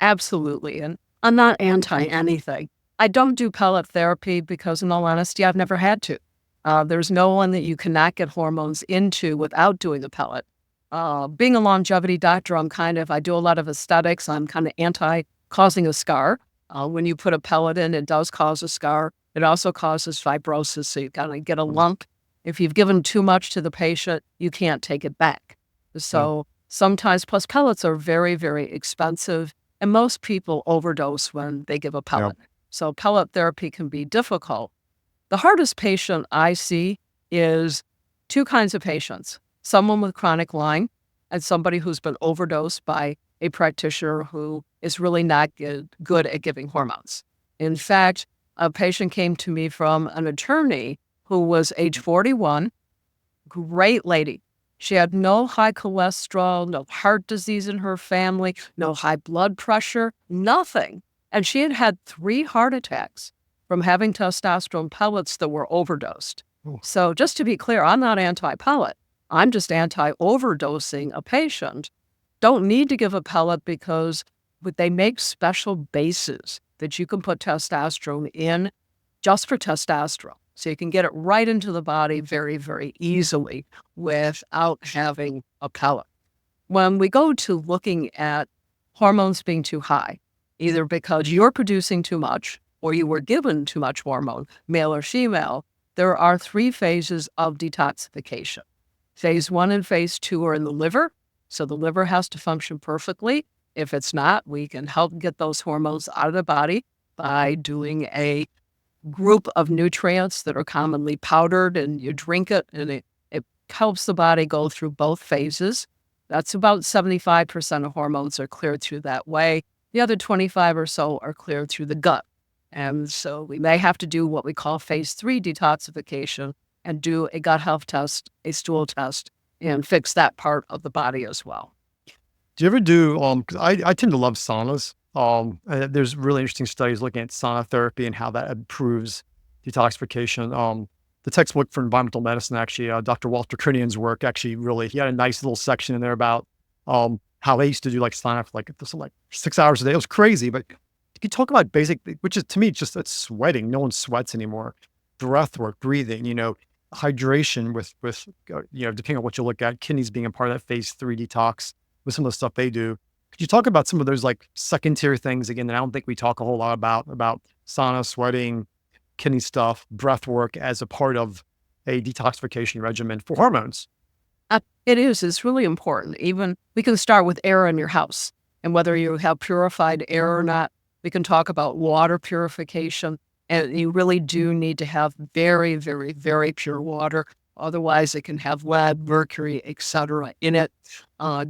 Absolutely. And I'm not anti anything. I don't do pellet therapy because, in all honesty, I've never had to. There's no one that you cannot get hormones into without doing a pellet. Being a longevity doctor, I do a lot of aesthetics. I'm kind of anti causing a scar. When you put a pellet in, it does cause a scar. It also causes fibrosis, so you kind of get a Mm. lump. If you've given too much to the patient, you can't take it back. Yeah. So sometimes, plus pellets are very, very expensive, and most people overdose when they give a Yeah. pellet. So pellet therapy can be difficult. The hardest patient I see is 2 kinds of patients: someone with chronic Lyme and somebody who's been overdosed by a practitioner who is really not good at giving hormones. In fact, a patient came to me from an attorney who was age 41, great lady. She had no high cholesterol, no heart disease in her family, no high blood pressure, nothing. And she had had 3 heart attacks from having testosterone pellets that were overdosed. Ooh. So just to be clear, I'm not anti-pellet. I'm just anti-overdosing a patient. Don't need to give a pellet because they make special bases that you can put testosterone in just for testosterone. So you can get it right into the body very, very easily without having a pellet. When we go to looking at hormones being too high, either because you're producing too much or you were given too much hormone, male or female, there are 3 phases of detoxification. Phase 1 and phase 2 are in the liver. So the liver has to function perfectly. If it's not, we can help get those hormones out of the body by doing a group of nutrients that are commonly powdered, and you drink it, and it helps the body go through both phases. That's about 75% of hormones are cleared through that way. The other 25 or so are cleared through the gut. And so we may have to do what we call phase 3 detoxification and do a gut health test, a stool test, and fix that part of the body as well. Do you ever do, 'cause I tend to love saunas. There's really interesting studies looking at sauna therapy and how that improves detoxification. The textbook for environmental medicine, actually, Dr. Walter Krinian's work, actually, really, he had a nice little section in there about how they used to do like sauna for like 6 hours a day. It was crazy, but you could talk about basic, which is to me just it's sweating. No one sweats anymore. Breath work, breathing, hydration with depending on what you look at, kidneys being a part of that phase 3 detox with some of the stuff they do. Could you talk about some of those like second tier things again that I don't think we talk a whole lot about sauna, sweating, kidney stuff, breath work as a part of a detoxification regimen for hormones? It is. It's really important. Even we can start with air in your house and whether you have purified air or not. We can talk about water purification. And you really do need to have very, very, very pure water. Otherwise, it can have lead, mercury, etc. in it,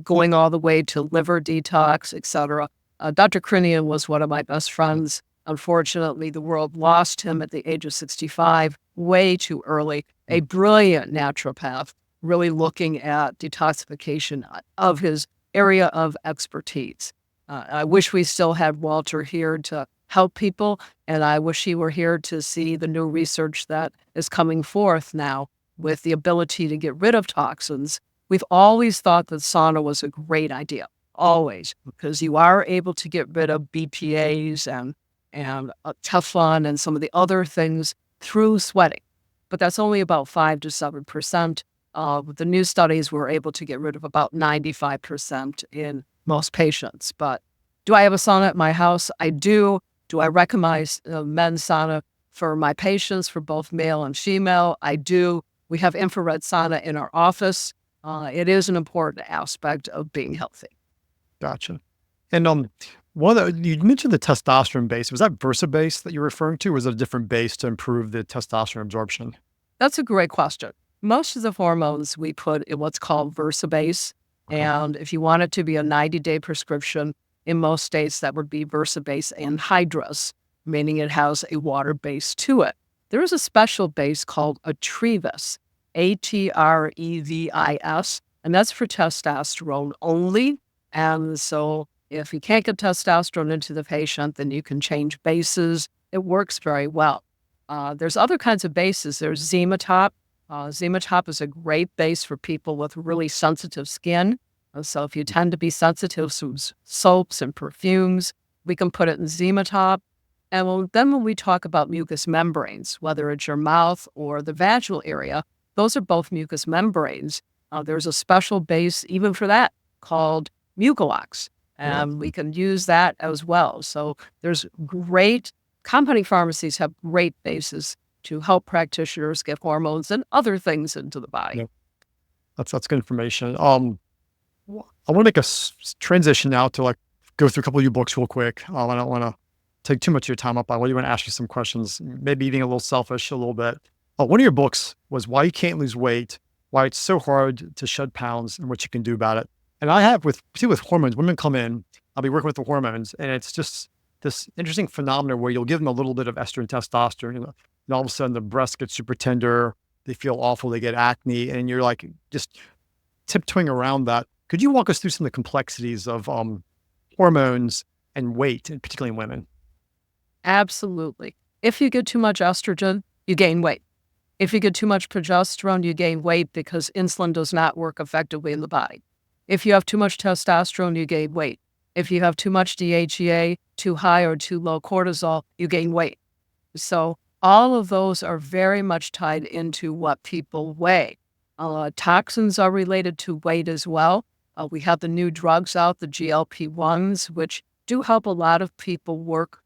going all the way to liver detox, etc. Dr. Krinian was one of my best friends. Unfortunately, the world lost him at the age of 65, way too early. A brilliant naturopath, really looking at detoxification of his area of expertise. I wish we still had Walter here to help people. And I wish he were here to see the new research that is coming forth now with the ability to get rid of toxins. We've always thought that sauna was a great idea, always, because you are able to get rid of BPAs and Teflon and some of the other things through sweating. But that's only about 5 to 7%. With the new studies, we're able to get rid of about 95% in most patients. But do I have a sauna at my house? I do. Do I recommend men's sauna for my patients, for both male and female? I do. We have infrared sauna in our office. It is an important aspect of being healthy. Gotcha. And you mentioned the testosterone base. Was that Versa base that you're referring to, or was it a different base to improve the testosterone absorption? That's a great question. Most of the hormones we put in what's called Versa base. And if you want it to be a 90-day prescription, in most states, that would be Versa base anhydrous, meaning it has a water base to it. There is a special base called Atrevis, Atrevis, and that's for testosterone only. And so if you can't get testosterone into the patient, then you can change bases. It works very well. There's other kinds of bases. There's Zematop. Zematop is a great base for people with really sensitive skin. So if you tend to be sensitive to soaps and perfumes, we can put it in Zematop. And then when we talk about mucous membranes, whether it's your mouth or the vaginal area, those are both mucous membranes. There's a special base even for that called Mucilax, and we can use that as well. So there's compounding pharmacies have great bases to help practitioners get hormones and other things into the body. Yeah. That's good information. I want to make a transition now to go through a couple of your books real quick. I don't want to take too much of your time up. I really want to ask you some questions, maybe being a little selfish a little bit. One of your books was Why You Can't Lose Weight, Why It's So Hard to Shed Pounds, and What You Can Do About It. And I have with hormones, women come in, I'll be working with the hormones, and it's just this interesting phenomenon where you'll give them a little bit of estrogen, testosterone, and all of a sudden the breast gets super tender, they feel awful, they get acne, and you're like just tiptoeing around that. Could you walk us through some of the complexities of hormones and weight, and particularly in women? Absolutely. If you get too much estrogen, you gain weight. If you get too much progesterone, you gain weight because insulin does not work effectively in the body. If you have too much testosterone, you gain weight. If you have too much DHEA, too high or too low cortisol, you gain weight. So all of those are very much tied into what people weigh. Toxins are related to weight as well. We have the new drugs out, the GLP-1s, which do help a lot of people work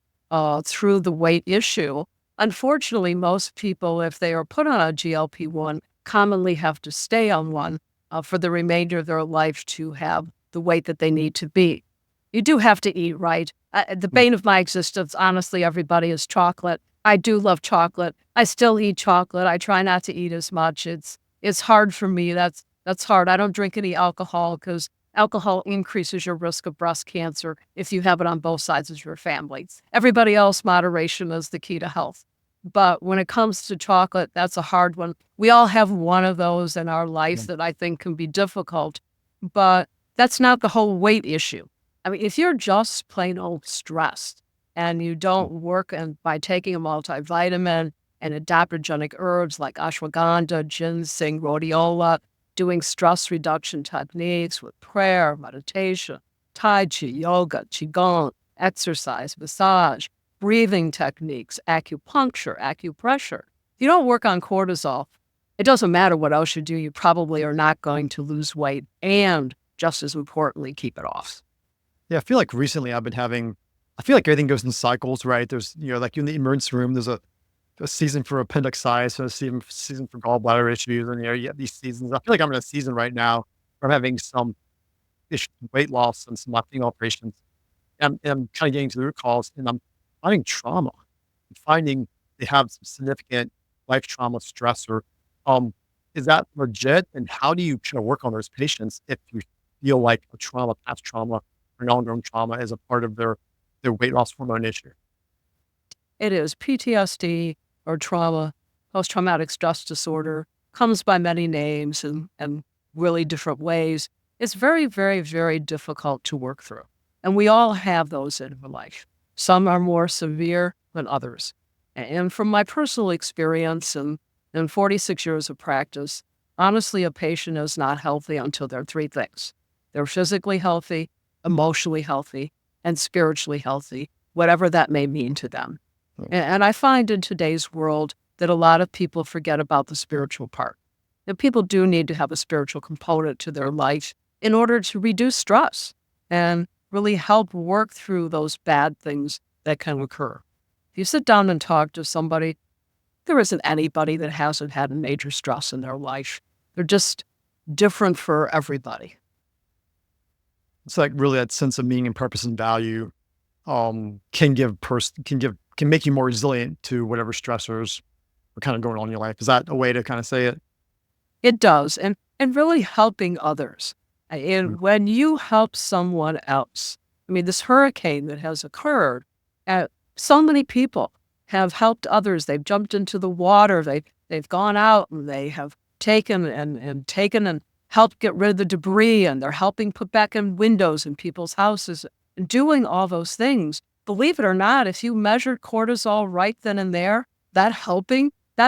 through the weight issue. Unfortunately, most people, if they are put on a GLP-1, commonly have to stay on one for the remainder of their life to have the weight that they need to be. You do have to eat right. The bane of my existence, honestly, everybody, is chocolate. I do love chocolate. I still eat chocolate. I try not to eat as much. It's hard for me. That's hard. I don't drink any alcohol because alcohol increases your risk of breast cancer if you have it on both sides of your family. Everybody else, moderation is the key to health. But when it comes to chocolate, that's a hard one. We all have one of those in our life that I think can be difficult, but that's not the whole weight issue. I mean, if you're just plain old stressed and you don't work by taking a multivitamin and adaptogenic herbs like ashwagandha, ginseng, rhodiola, doing stress reduction techniques with prayer, meditation, tai chi, yoga, qigong, exercise, massage, breathing techniques, acupuncture, acupressure. If you don't work on cortisol, it doesn't matter what else you do, you probably are not going to lose weight and, just as importantly, keep it off. Yeah, I feel like recently I feel like everything goes in cycles, right? There's, like in the emergency room, there's a season for appendicitis, a season for gallbladder issues, and you have these seasons. I feel like I'm in a season right now where I'm having some issue with weight loss and some lifting operations. And I'm kind of getting to the root cause, and I'm finding trauma. I'm finding they have some significant life trauma stressor. Is that legit? And how do you kind of work on those patients if you feel like a trauma, past trauma, or an ongoing trauma is a part of their weight loss hormone issue? It is PTSD or trauma, post-traumatic stress disorder, comes by many names and really different ways. It's very, very, very difficult to work through. And we all have those in our life. Some are more severe than others. And from my personal experience and 46 years of practice, honestly, a patient is not healthy until they're three things. They're physically healthy, emotionally healthy, and spiritually healthy, whatever that may mean to them. And I find in today's world that a lot of people forget about the spiritual part. That people do need to have a spiritual component to their life in order to reduce stress and really help work through those bad things that can occur. If you sit down and talk to somebody, there isn't anybody that hasn't had a major stress in their life. They're just different for everybody. It's like really that sense of meaning and purpose and value can make you more resilient to whatever stressors are kind of going on in your life. Is that a way to kind of say it? It does. And really helping others. And when you help someone else, I mean, this hurricane that has occurred, so many people have helped others. They've jumped into the water. They've gone out and they have taken and helped get rid of the debris, and they're helping put back in windows in people's houses and doing all those things. Believe it or not, if you measured cortisol right then and there, that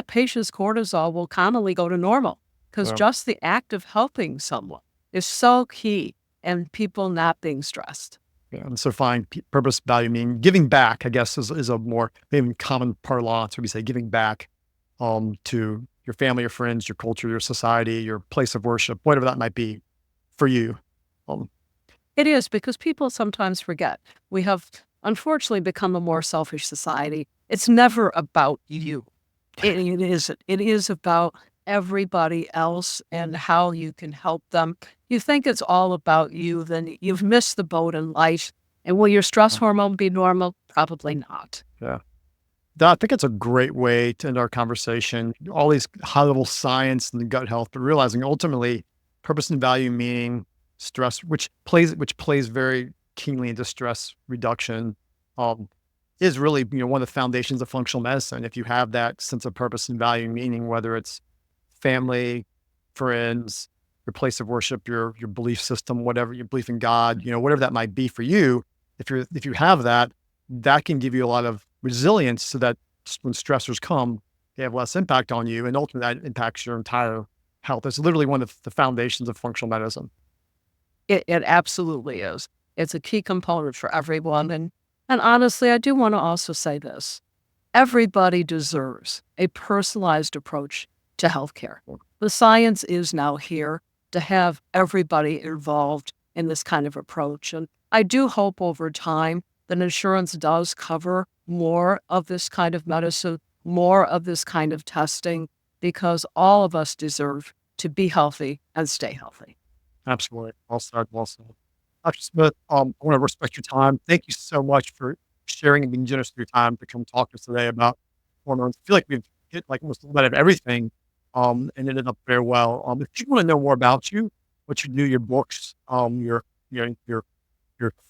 patient's cortisol will commonly go to normal because just the act of helping someone is so key and people not being stressed. Yeah, and so find purpose, value, meaning giving back, I guess, is a more maybe common parlance where we say giving back to your family, your friends, your culture, your society, your place of worship, whatever that might be for you. It is, because people sometimes forget. We have unfortunately become a more selfish society. It's never about you. It is about everybody else and how you can help them. You think it's all about you, then you've missed the boat in life. And will your stress hormone be normal? Probably not. Yeah. I think it's a great way to end our conversation. All these high-level science and gut health, but realizing ultimately purpose and value, meaning stress, which plays very keenly into stress reduction, is really one of the foundations of functional medicine. If you have that sense of purpose and value, meaning whether it's family, friends, your place of worship, your belief system, whatever your belief in God, whatever that might be for you, if you have that, that can give you a lot of resilience so that when stressors come, they have less impact on you, and ultimately that impacts your entire health. It's literally one of the foundations of functional medicine. It absolutely is. It's a key component for everyone. And honestly, I do want to also say this. Everybody deserves a personalized approach to healthcare. The science is now here to have everybody involved in this kind of approach. And I do hope over time that insurance does cover more of this kind of medicine, more of this kind of testing, because all of us deserve to be healthy and stay healthy. Absolutely. Well said. Well said. Dr. Smith, I want to respect your time. Thank you so much for sharing and being generous with your time to come talk to us today about hormones. I feel like we've hit like almost a little bit of everything, and ended up very well. If people want to know more about you, what you do, your books, your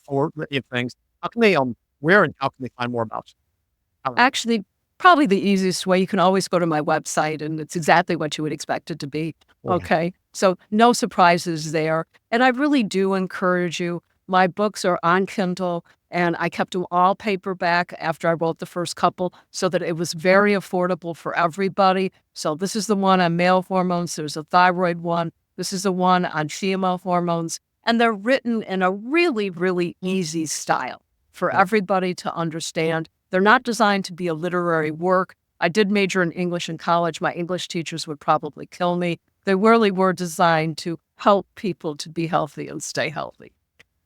four things, how can they where and how can they find more about you? Actually, probably the easiest way, you can always go to my website and it's exactly what you would expect it to be. Okay. So no surprises there. And I really do encourage you. My books are on Kindle, and I kept them all paperback after I wrote the first couple so that it was very affordable for everybody. So this is the one on male hormones. There's a thyroid one. This is the one on female hormones. And they're written in a really, really easy style for everybody to understand. They're not designed to be a literary work. I did major in English in college. My English teachers would probably kill me. They really were designed to help people to be healthy and stay healthy.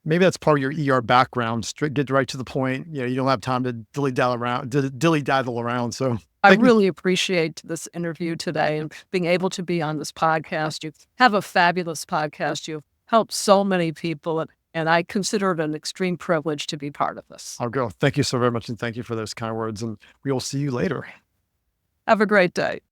Maybe that's part of your ER background. Get right to the point. You don't have time to dilly-daddle around. So I really appreciate this interview today and being able to be on this podcast. You have a fabulous podcast. You've helped so many people, and I consider it an extreme privilege to be part of this. I'll go. Thank you so very much, and thank you for those kind words, and we will see you later. Have a great day.